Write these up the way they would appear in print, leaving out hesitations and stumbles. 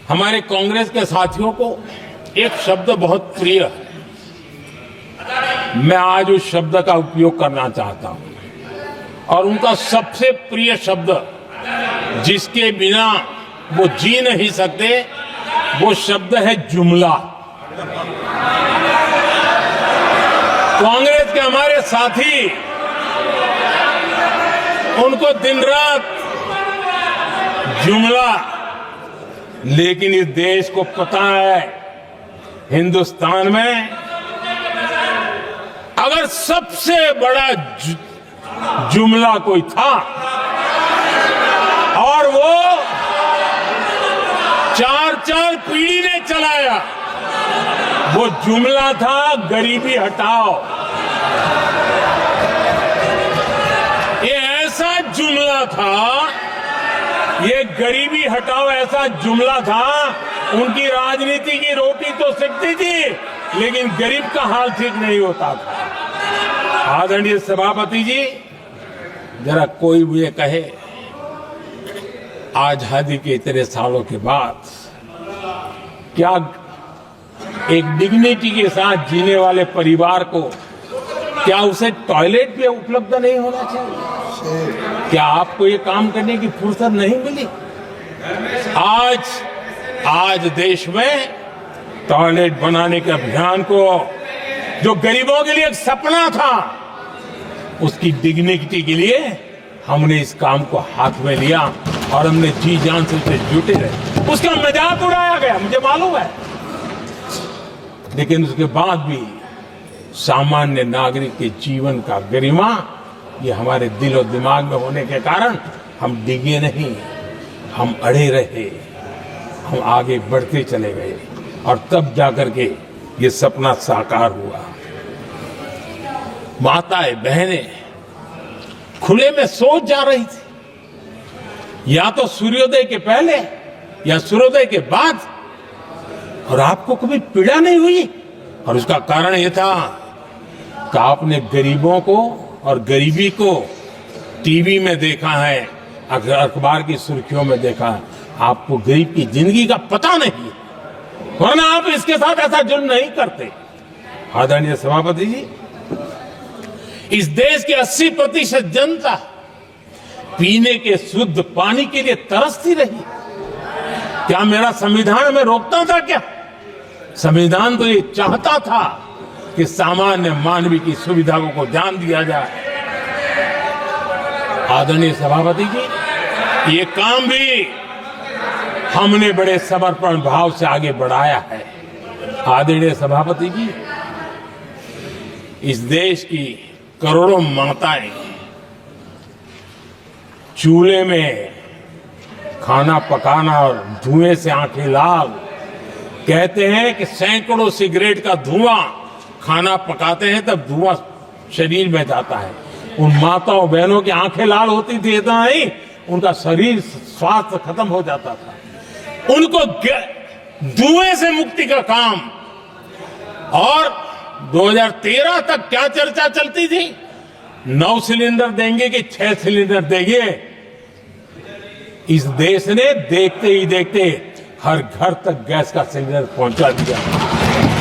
हमारे कांग्रेस के साथियों को एक शब्द बहुत प्रिय है। मैं आज उस शब्द का उपयोग करना चाहता हूं और उनका सबसे प्रिय शब्द जिसके बिना वो जी नहीं सकते वो शब्द है जुमला। कांग्रेस के हमारे साथी उनको दिन रात जुमला, लेकिन इस देश को पता है हिंदुस्तान में अगर सबसे बड़ा जुमला कोई था और वो चार पीढ़ी ने चलाया, वो जुमला था गरीबी हटाओ। ये ऐसा जुमला था, ये गरीबी हटाओ ऐसा जुमला था। उनकी राजनीति की रोटी तो सिकती थी लेकिन गरीब का हाल ठीक नहीं होता था। आदरणीय सभापति जी, जरा कोई मुझे कहे आजादी के इतने सालों के बाद क्या एक डिग्निटी के साथ जीने वाले परिवार को क्या उसे टॉयलेट भी उपलब्ध नहीं होना चाहिए? क्या आपको ये काम करने की फुर्सत नहीं मिली? आज देश में टॉयलेट बनाने के अभियान को, जो गरीबों के लिए एक सपना था, उसकी डिग्निटी के लिए हमने इस काम को हाथ में लिया और हमने जी जान से उसे जुटे रहे। उसका मजाक उड़ाया गया, मुझे मालूम है, लेकिन उसके बाद भी सामान्य नागरिक के जीवन का गरिमा ये हमारे दिल और दिमाग में होने के कारण हम डिगे नहीं, हम अड़े रहे, हम आगे बढ़ते चले गए और तब जाकर के ये सपना साकार हुआ। माताएं बहनें खुले में सोच जा रही थी, या तो सूर्योदय के पहले या सूर्योदय के बाद, और आपको कभी पीड़ा नहीं हुई। और उसका कारण यह था कि आपने गरीबों को और गरीबी को टीवी में देखा है, अखबार की सुर्खियों में देखा है, आपको गरीब की जिंदगी का पता नहीं, वरना आप इसके साथ ऐसा जुल्म नहीं करते। आदरणीय सभापति जी, इस देश की 80% जनता पीने के शुद्ध पानी के लिए तरसती रही। क्या मेरा संविधान हमें रोकता था? क्या संविधान तो ये चाहता था कि सामान्य मानवीय की सुविधाओं को ध्यान दिया जाए। आदरणीय सभापति जी, ये काम भी हमने बड़े समर्पण भाव से आगे बढ़ाया है। आदरणीय सभापति जी, इस देश की करोड़ों माताएं चूल्हे में खाना पकाना और धुएं से आंखें लाल, कहते हैं कि सैकड़ों सिगरेट का धुआं खाना पकाते हैं तब धुआं शरीर में जाता है। उन माताओं बहनों की आंखें लाल होती थी, इतना नहीं, उनका शरीर स्वास्थ्य खत्म हो जाता था। उनको धुएं से मुक्ति का काम, और 2013 तक क्या चर्चा चलती थी, 9 सिलेंडर देंगे कि 6 सिलेंडर देंगे। इस देश ने देखते ही देखते हर घर तक गैस का सिलेंडर पहुंचा दिया,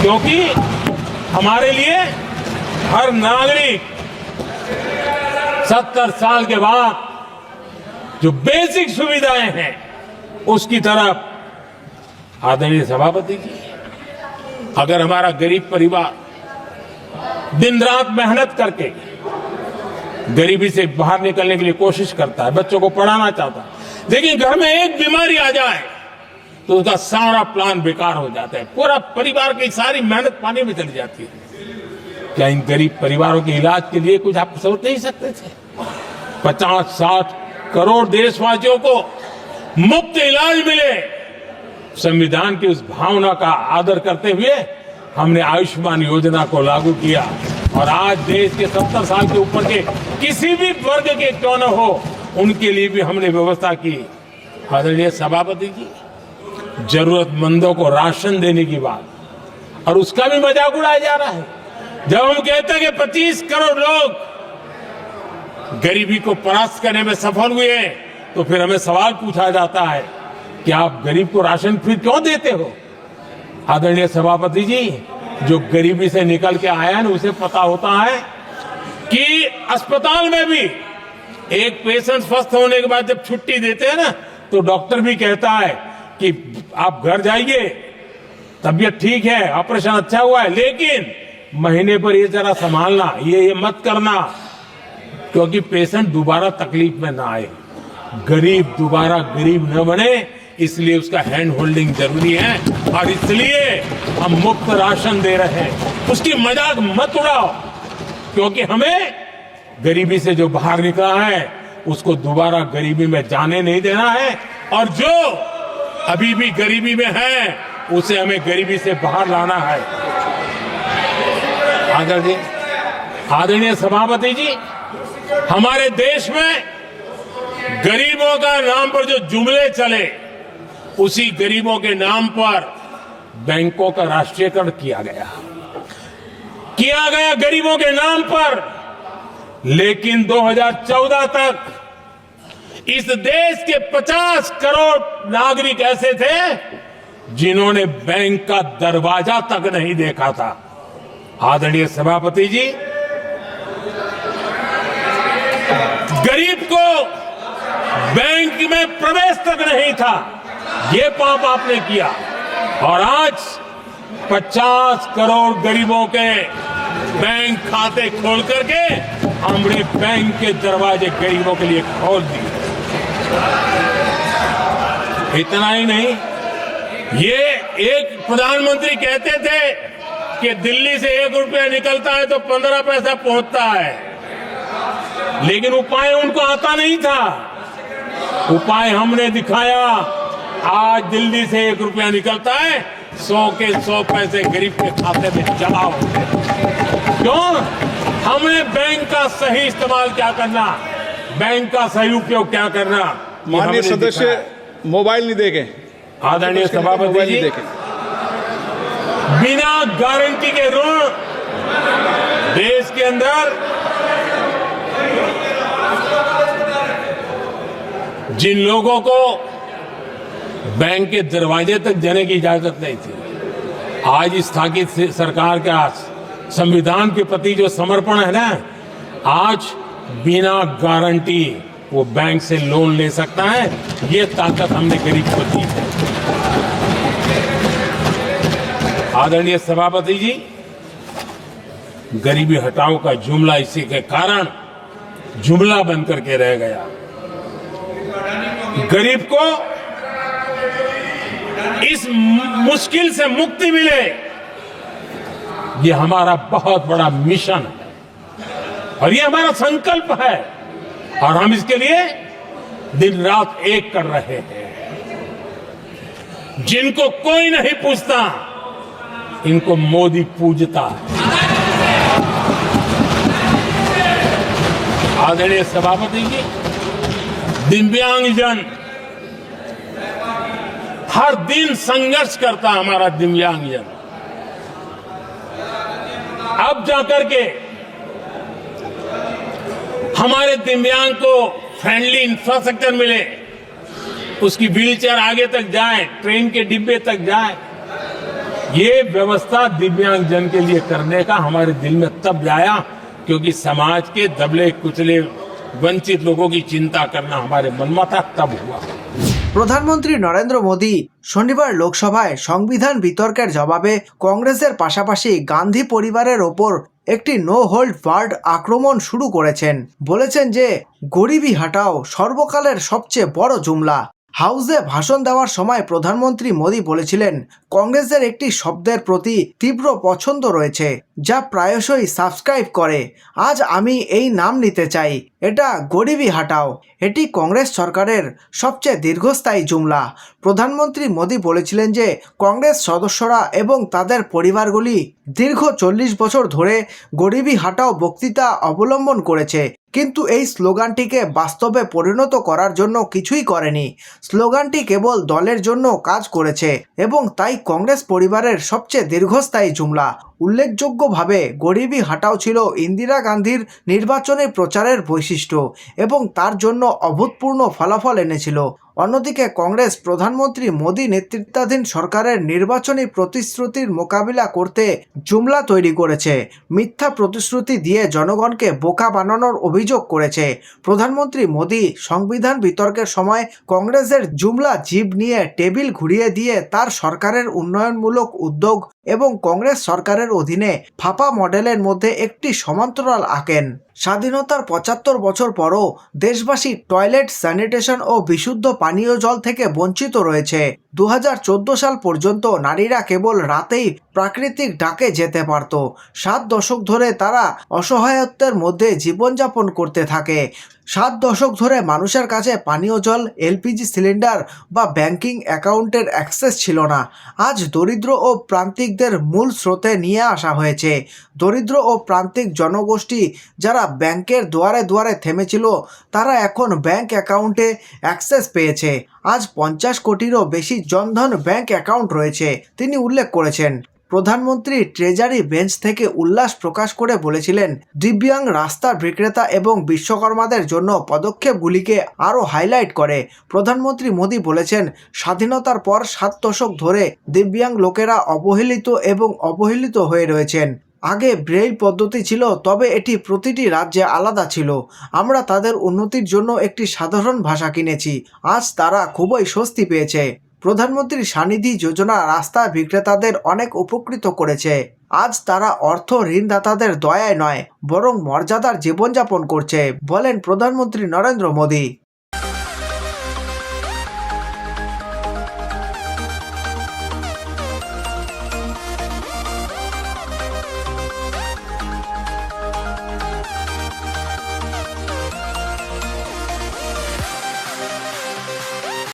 क्योंकि हमारे लिए हर नागरिक 70 साल के बाद जो बेसिक सुविधाएं हैं उसकी तरफ। आदरणीय सभापति जी, अगर हमारा गरीब परिवार दिन रात मेहनत करके गरीबी से बाहर निकलने के लिए कोशिश करता है, बच्चों को पढ़ाना चाहता है, लेकिन घर में एक बीमारी आ जाए तो उसका सारा प्लान बेकार हो जाता है, पूरा परिवार की सारी मेहनत पानी में चली जाती है। क्या इन गरीब परिवारों के इलाज के लिए कुछ आप सोच नहीं सकते थे? 50-60 करोड़ देशवासियों को मुफ्त इलाज मिले। संविधान की उस भावना का आदर करते हुए हमने आयुष्मान योजना को लागू किया, और आज देश के 70 साल के ऊपर के किसी भी वर्ग के क्यों न हो, उनके लिए भी हमने व्यवस्था की। आदरणीय सभापति जी, जरूरतमंदों को राशन देने की बात, और उसका भी मजाक उड़ाया जा रहा है। जब हम कहते हैं कि 25 करोड़ लोग गरीबी को परास्त करने में सफल हुए, तो फिर हमें सवाल पूछा जाता है कि आप गरीब को राशन फ्री क्यों देते हो? आदरणीय सभापति जी, जो गरीबी से निकल के आया है उसे पता होता है कि अस्पताल में भी एक पेशेंट स्वस्थ होने के बाद जब छुट्टी देते हैं ना, तो डॉक्टर भी कहता है कि आप घर जाइए, तबीयत ठीक है, ऑपरेशन अच्छा हुआ है, लेकिन महीने पर ये जरा संभालना, ये मत करना, क्योंकि पेशेंट दोबारा तकलीफ में ना आए, गरीब दोबारा गरीब न बने, इसलिए उसका हैंड होल्डिंग जरूरी है। और इसलिए हम मुफ्त राशन दे रहे हैं। उसकी मजाक मत उड़ाओ, क्योंकि हमें गरीबी से जो बाहर निकला है उसको दोबारा गरीबी में जाने नहीं देना है, और जो अभी भी गरीबी में है उसे हमें गरीबी से बाहर लाना है। आदरणीय सभापति जी, हमारे देश में गरीबों का नाम पर जो जुमले चले, उसी गरीबों के नाम पर बैंकों का राष्ट्रीयकरण किया गया गरीबों के नाम पर। लेकिन 2014 तक इस देश के 50 करोड़ नागरिक ऐसे थे जिन्होंने बैंक का दरवाजा तक नहीं देखा था। आदरणीय सभापति जी, गरीब को बैंक में प्रवेश तक नहीं था, ये पाप आपने किया। और आज 50 करोड़ गरीबों के बैंक खाते खोल करके हमने बैंक के दरवाजे गरीबों के लिए खोल दिए। इतना ही नहीं, ये एक प्रधानमंत्री कहते थे कि दिल्ली से 1 रुपया निकलता है तो 15 पैसा पहुंचता है, लेकिन उपाय उनको आता नहीं था। उपाय हमने दिखाया। आज दिल्ली से 1 रुपया निकलता है, 100 के 100 पैसे गरीब के खाते में जमा होते हैं। क्यों? हमने बैंक का सही इस्तेमाल क्या करना, बैंक का सही उपयोग क्या करना। माननीय सदस्य मोबाइल नहीं देखे। आदरणीय सभापति जी, बिना गारंटी के ऋण देश के अंदर जिन लोगों को बैंक के दरवाजे तक जाने की इजाजत नहीं थी, आज स्थापित सरकार का संविधान के प्रति जो समर्पण है ना, आज बिना गारंटी वो बैंक से लोन ले सकता है। ये ताकत हमने गरीब को दी है। आदरणीय सभापति जी, गरीबी हटाओ का जुमला इसी के कारण जुमला बनकर के रह गया। गरीब को इस मुश्किल से मुक्ति मिले, ये हमारा बहुत बड़ा मिशन है और ये हमारा संकल्प है, और हम इसके लिए दिन रात एक कर रहे हैं। जिनको कोई नहीं पूछता, इनको मोदी पूजता है। आदरणीय सभापति जी, दिव्यांगजन हर दिन संघर्ष करता हमारा दिव्यांगजन, अब जाकर के हमारे दिव्यांग को फ्रेंडली इंफ्रास्ट्रक्चर मिले, उसकी व्हीलचेयर आगे तक जाए, ट्रेन के डिब्बे तक जाए। ये व्यवस्था दिव्यांगजन के लिए करने का हमारे दिल में तब आया क्योंकि समाज के दबले कुचले वंचित लोगों की चिंता करना हमारे मन में था, तब हुआ। প্রধানমন্ত্রী নরেন্দ্র মোদী শনিবার লোকসভায় সংবিধান বিতর্কের জবাবে কংগ্রেসের পাশাপাশি গান্ধী পরিবারের ওপর একটি নো হোল্ড বার্ড আক্রমণ শুরু করেছেন। বলেছেন যে গরিবি হাটাও সর্বকালের সবচেয়ে বড় জুমলা। হাউসে ভাষণ দেওয়ার সময় প্রধানমন্ত্রী মোদী বলেছিলেন, কংগ্রেসের একটি শব্দের প্রতি তীব্র পছন্দ রয়েছে যা প্রায়শই সাবস্ক্রাইব করে। আজ আমি এই নাম নিতে চাই, এটা গরিবি হাটাও। এটি কংগ্রেস সরকারের সবচেয়ে দীর্ঘস্থায়ী জুমলা। প্রধানমন্ত্রী মোদী বলেছিলেন যে কংগ্রেস সদস্যরা এবং তাদের পরিবারগুলি দীর্ঘ 40 বছর ধরে গরিবি হাটাও বক্তৃতা অবলম্বন করেছে, কিন্তু এই স্লোগানটিকে বাস্তবে পরিণত করার জন্য কিছুই করেনি। স্লোগানটি কেবল দলের জন্য কাজ করেছে এবং তাই কংগ্রেস পরিবারের সবচেয়ে দীর্ঘস্থায়ী জুমলা। উল্লেখযোগ্যভাবে গরিবি হাটাও ছিল ইন্দিরা গান্ধীর নির্বাচনী প্রচারের বৈশিষ্ট্য এবং তার জন্য অভূতপূর্ণ ফলাফল এনেছিল। অন্যদিকে কংগ্রেস প্রধানমন্ত্রী মোদী নেতৃত্বাধীন সরকারের নির্বাচনী প্রতিশ্রুতির মোকাবিলা করতে জুমলা তৈরি করেছে, মিথ্যা প্রতিশ্রুতি দিয়ে জনগণকে বোকা বানানোর অভিযোগ করেছে। প্রধানমন্ত্রী মোদী সংবিধান বিতর্কের সময় কংগ্রেসের জুমলা জিব নিয়ে টেবিল ঘুরিয়ে দিয়ে তার সরকারের উন্নয়নমূলক উদ্যোগ এবং কংগ্রেস সরকারের অধীনে ফাঁপা মডেলের মধ্যে একটি সমান্তরাল আঁকেন। স্বাধীনতার ৭৫ বছর পরও দেশবাসী টয়লেট, স্যানিটেশন ও বিশুদ্ধ পানীয় জল থেকে বঞ্চিত রয়েছে। ২০১৪ সাল পর্যন্ত নারীরা কেবল রাতেই প্রাকৃতিক ডাকে যেতে পারত। ৭ দশক ধরে তারা অসহায়ত্বের মধ্যে জীবনযাপন করতে থাকে। ৭ দশক ধরে মানুষের কাছে পানীয় জল, এলপিজি সিলিন্ডার বা ব্যাংকিং অ্যাকাউন্টের অ্যাক্সেস ছিল না। আজ দরিদ্র ও প্রান্তিকদের মূল স্রোতে নিয়ে আসা হয়েছে। দরিদ্র ও প্রান্তিক জনগোষ্ঠী যারা ব্যাংকের দুয়ারে দুয়ারে থেমেছিল, তারা এখন ব্যাংক অ্যাকাউন্টে অ্যাক্সেস পেয়েছে। আজ ৫০ কোটিরও বেশি জনধন ব্যাংক অ্যাকাউন্ট রয়েছে, তিনি উল্লেখ করেছেন। প্রধানমন্ত্রী ট্রেজারি বেঞ্চ থেকে উল্লাস প্রকাশ করে বলেছিলেন, দিব্যাং, রাস্তার বিক্রেতা এবং বিশ্বকর্মাদের জন্য পদক্ষেপগুলিকে আরও হাইলাইট করে। প্রধানমন্ত্রী মোদী বলেছেন, স্বাধীনতার পর ৭ দশক ধরে দিব্যাং লোকেরা অবহেলিত এবং অবহেলিত হয়ে রয়েছেন। আগে ব্রেইল পদ্ধতি ছিল, তবে এটি প্রতিটি রাজ্যে আলাদা ছিল। আমরা তাদের উন্নতির জন্য একটি সাধারণ ভাষা কিনেছি। আজ তারা খুবই স্বস্তি পেয়েছে। প্রধানমন্ত্রী স্বনিধি যোজনা রাস্তা বিক্রেতাদের অনেক উপকৃত করেছে। আজ তারা অর্থ ঋণদাতাদের দয়ায় নয়, বরং মর্যাদার জীবনযাপন করছে, বলেন প্রধানমন্ত্রী নরেন্দ্র মোদী।